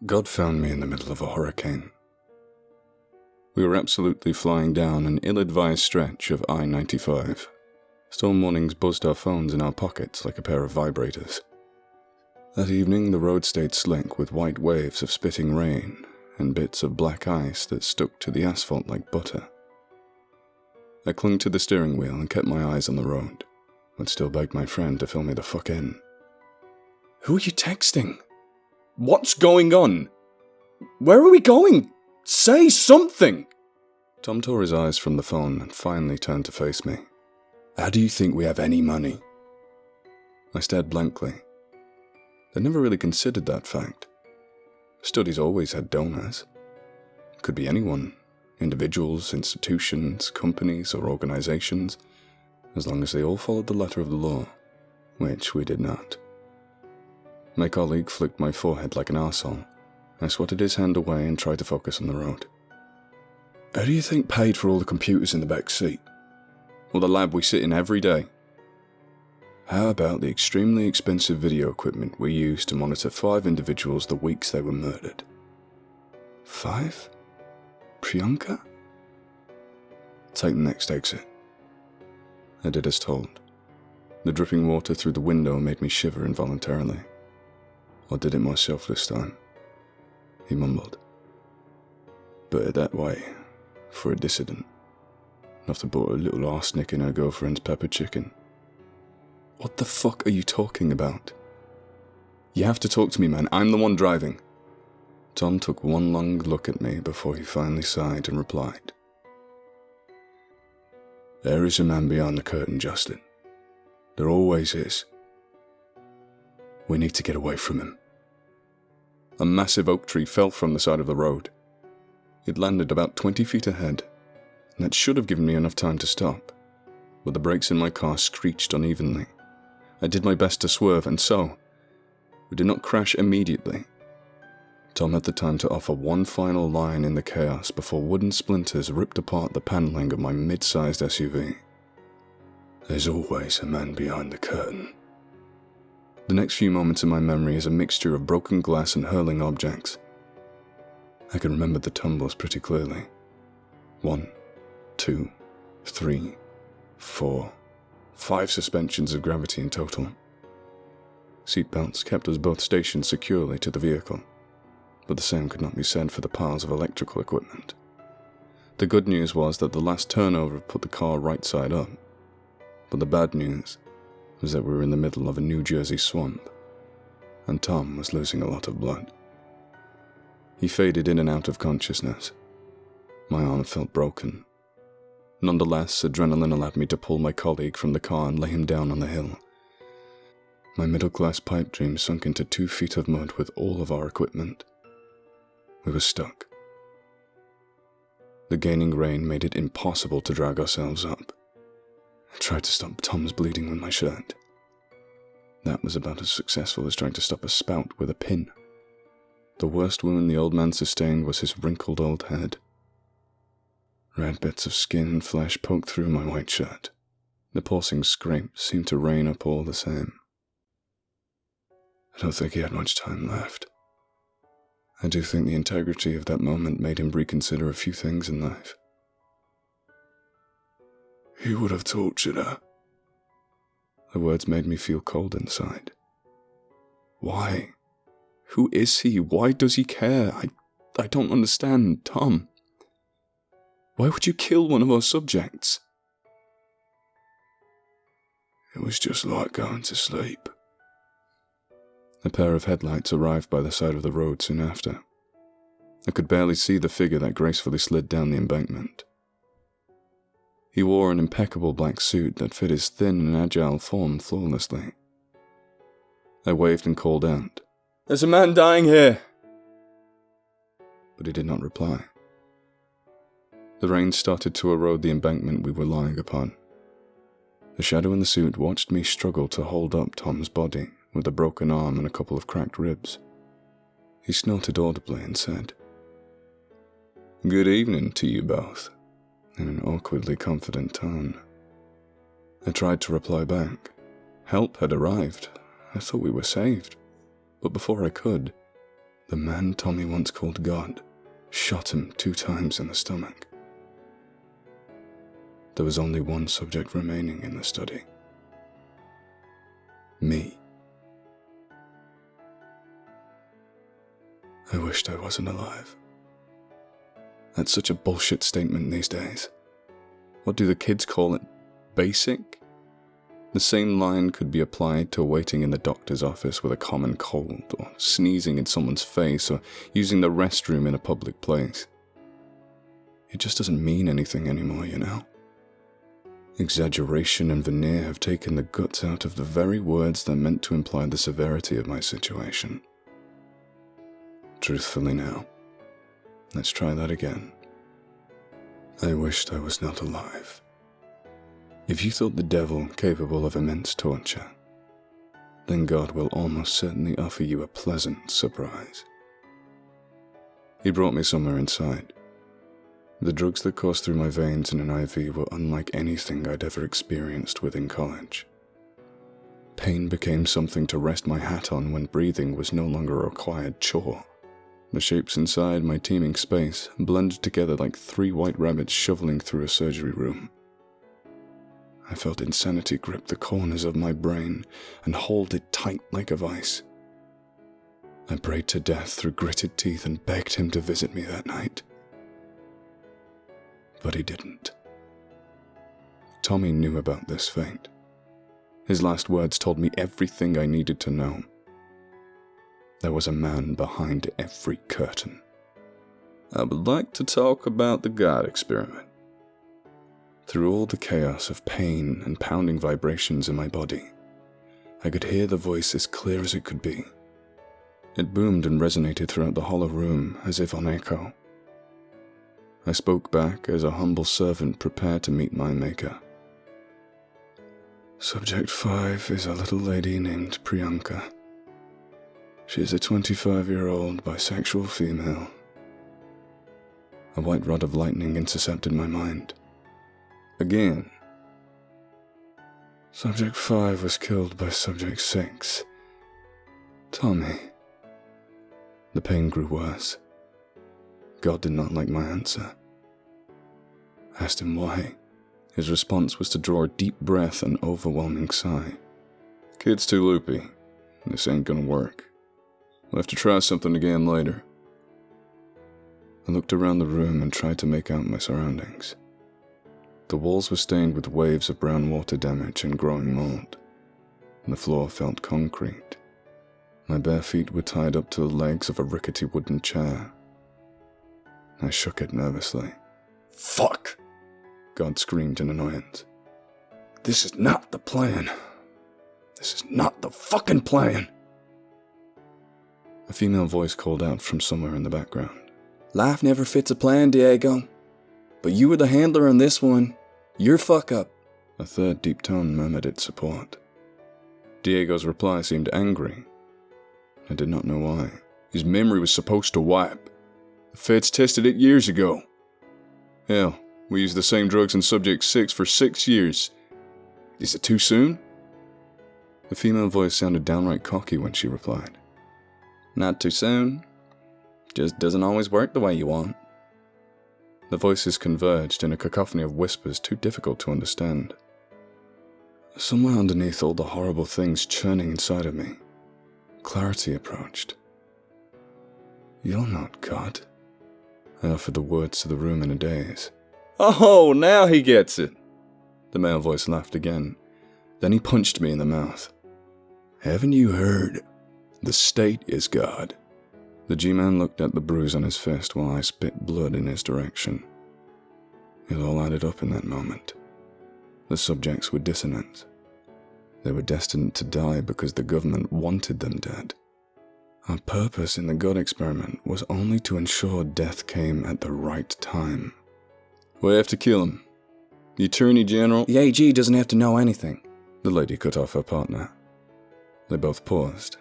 God found me in the middle of a hurricane. We were absolutely flying down an ill-advised stretch of I-95. Storm warnings buzzed our phones in our pockets like a pair of vibrators. That evening, the road stayed slick with white waves of spitting rain and bits of black ice that stuck to the asphalt like butter. I clung to the steering wheel and kept my eyes on the road, but still begged my friend to fill me the fuck in. Who are you texting? What's going on? Where are we going? Say something! Tom tore his eyes from the phone and finally turned to face me. How do you think we have any money? I stared blankly. I'd never really considered that fact. Studies always had donors. It could be anyone, individuals, institutions, companies, or organizations, as long as they all followed the letter of the law, which we did not. My colleague flicked my forehead like an arsehole. I swatted his hand away and tried to focus on the road. How do you think paid for all the computers in the back seat? Or the lab we sit in every day? How about the extremely expensive video equipment we used to monitor 5 individuals the weeks they were murdered? 5? Priyanka? Take the next exit. I did as told. The dripping water through the window made me shiver involuntarily. I did it myself this time, he mumbled. Better that way, for a dissident. Not to put a little arsenic in her girlfriend's pepper chicken. What the fuck are you talking about? You have to talk to me, man. I'm the one driving. Tom took one long look at me before he finally sighed and replied. There is a man behind the curtain, Justin. There always is. We need to get away from him. A massive oak tree fell from the side of the road. It landed about 20 feet ahead, and that should have given me enough time to stop, but the brakes in my car screeched unevenly. I did my best to swerve, and so, we did not crash immediately. Tom had the time to offer one final line in the chaos before wooden splinters ripped apart the paneling of my mid-sized SUV. There's always a man behind the curtain. The next few moments in my memory is a mixture of broken glass and hurling objects. I can remember the tumbles pretty clearly. 1, 2, 3, 4, 5 suspensions of gravity in total. Seatbelts kept us both stationed securely to the vehicle, but the same could not be said for the piles of electrical equipment. The good news was that the last turnover put the car right side up, but the bad news was that we were in the middle of a New Jersey swamp, and Tom was losing a lot of blood. He faded in and out of consciousness. My arm felt broken. Nonetheless, adrenaline allowed me to pull my colleague from the car and lay him down on the hill. My middle-class pipe dream sunk into 2 feet of mud with all of our equipment. We were stuck. The gaining rain made it impossible to drag ourselves up. I tried to stop Tom's bleeding with my shirt. That was about as successful as trying to stop a spout with a pin. The worst wound the old man sustained was his wrinkled old head. Red bits of skin and flesh poked through my white shirt. The pulsing scrape seemed to rain up all the same. I don't think he had much time left. I do think the integrity of that moment made him reconsider a few things in life. He would have tortured her. The words made me feel cold inside. Why? Who is he? Why does he care? I don't understand, Tom. Why would you kill one of our subjects? It was just like going to sleep. A pair of headlights arrived by the side of the road soon after. I could barely see the figure that gracefully slid down the embankment. He wore an impeccable black suit that fit his thin and agile form flawlessly. I waved and called out, "There's a man dying here!" But he did not reply. The rain started to erode the embankment we were lying upon. The shadow in the suit watched me struggle to hold up Tom's body with a broken arm and a couple of cracked ribs. He snorted audibly and said, "Good evening to you both," in an awkwardly confident tone. I tried to reply back. Help had arrived. I thought we were saved. But before I could, The man Tommy once called God shot him 2 times in the stomach. There was only one subject remaining in the study. Me. I wished I wasn't alive. That's such a bullshit statement these days. What do the kids call it? Basic? The same line could be applied to waiting in the doctor's office with a common cold, or sneezing in someone's face, or using the restroom in a public place. It just doesn't mean anything anymore, you know? Exaggeration and veneer have taken the guts out of the very words that meant to imply the severity of my situation. Truthfully now, let's try that again. I wished I was not alive. If you thought the devil capable of immense torture, then God will almost certainly offer you a pleasant surprise. He brought me somewhere inside. The drugs that coursed through my veins in an IV were unlike anything I'd ever experienced within college. Pain became something to rest my hat on when breathing was no longer a required chore. The shapes inside my teeming space blended together like 3 white rabbits shoveling through a surgery room. I felt insanity grip the corners of my brain and hold it tight like a vice. I prayed to death through gritted teeth and begged him to visit me that night. But he didn't. Tommy knew about this fate. His last words told me everything I needed to know. There was a man behind every curtain. I would like to talk about the God experiment. Through all the chaos of pain and pounding vibrations in my body, I could hear the voice as clear as it could be. It boomed and resonated throughout the hollow room as if on echo. I spoke back as a humble servant prepared to meet my maker. Subject 5 is a little lady named Priyanka. She is a 25-year-old bisexual female. A white rod of lightning intercepted my mind. Again. Subject 5 was killed by Subject 6. Tommy. The pain grew worse. God did not like my answer. I asked him why. His response was to draw a deep breath and overwhelming sigh. Kid's too loopy. This ain't gonna work. We'll have to try something again later. I looked around the room and tried to make out my surroundings. The walls were stained with waves of brown water damage and growing mold. The floor felt concrete. My bare feet were tied up to the legs of a rickety wooden chair. I shook it nervously. Fuck! God screamed in annoyance. This is not the plan. This is not the fucking plan. A female voice called out from somewhere in the background. Life never fits a plan, Diego. But you were the handler on this one. You're fuck up. A third deep tone murmured its support. Diego's reply seemed angry. I did not know why. His memory was supposed to wipe. The feds tested it years ago. Hell, we used the same drugs in Subject 6 for 6 years. Is it too soon? The female voice sounded downright cocky when she replied. Not too soon. Just doesn't always work the way you want. The voices converged in a cacophony of whispers too difficult to understand. Somewhere underneath all the horrible things churning inside of me, clarity approached. You're not God. I offered the words to the room in a daze. Oh, now he gets it. The male voice laughed again. Then he punched me in the mouth. Haven't you heard? The state is God. The G-man looked at the bruise on his fist while I spit blood in his direction. It all added up in that moment. The subjects were dissonant. They were destined to die because the government wanted them dead. Our purpose in the God experiment was only to ensure death came at the right time. We have to kill him. The Attorney General... The AG doesn't have to know anything. The lady cut off her partner. They both paused.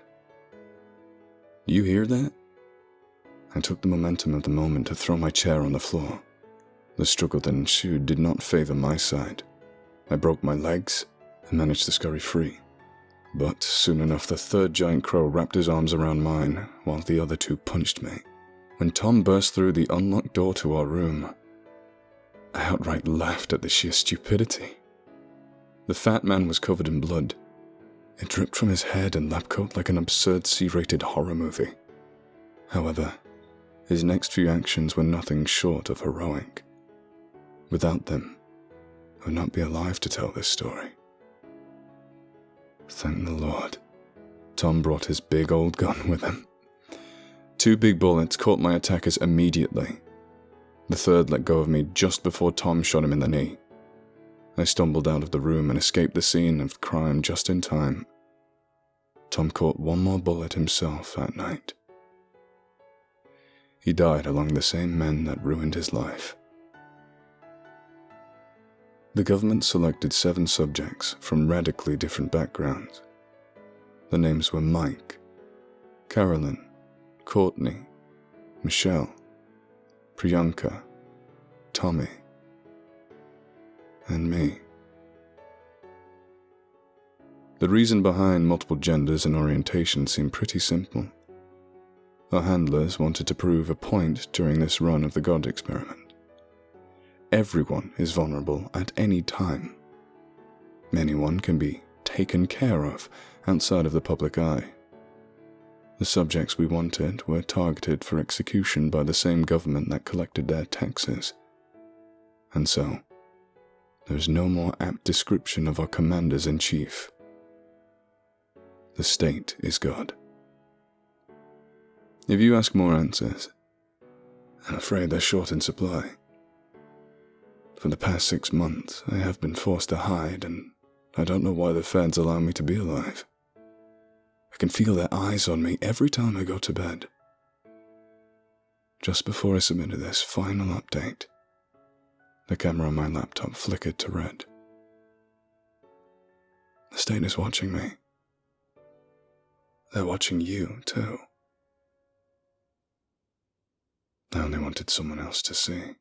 You hear that? I took the momentum of the moment to throw my chair on the floor. The struggle that ensued did not favor my side. I broke my legs and managed to scurry free. But soon enough, the third giant crow wrapped his arms around mine, while the other two punched me. When Tom burst through the unlocked door to our room, I outright laughed at the sheer stupidity. The fat man was covered in blood. It dripped from his head and lab coat like an absurd C-rated horror movie. However, his next few actions were nothing short of heroic. Without them, I would not be alive to tell this story. Thank the Lord, Tom brought his big old gun with him. 2 big bullets caught my attackers immediately. The third let go of me just before Tom shot him in the knee. I stumbled out of the room and escaped the scene of the crime just in time. Tom caught one more bullet himself that night. He died along the same men that ruined his life. The government selected 7 subjects from radically different backgrounds. The names were Mike, Carolyn, Courtney, Michelle, Priyanka, Tommy, and me. The reason behind multiple genders and orientations seemed pretty simple. Our handlers wanted to prove a point during this run of the God experiment. Everyone is vulnerable at any time. Anyone can be taken care of outside of the public eye. The subjects we wanted were targeted for execution by the same government that collected their taxes. And so, there is no more apt description of our commanders-in-chief. The state is God. If you ask more answers, I'm afraid they're short in supply. For the past 6 months, I have been forced to hide, and I don't know why the feds allow me to be alive. I can feel their eyes on me every time I go to bed. Just before I submitted this final update, the camera on my laptop flickered to red. The state is watching me. They're watching you, too. I only wanted someone else to see.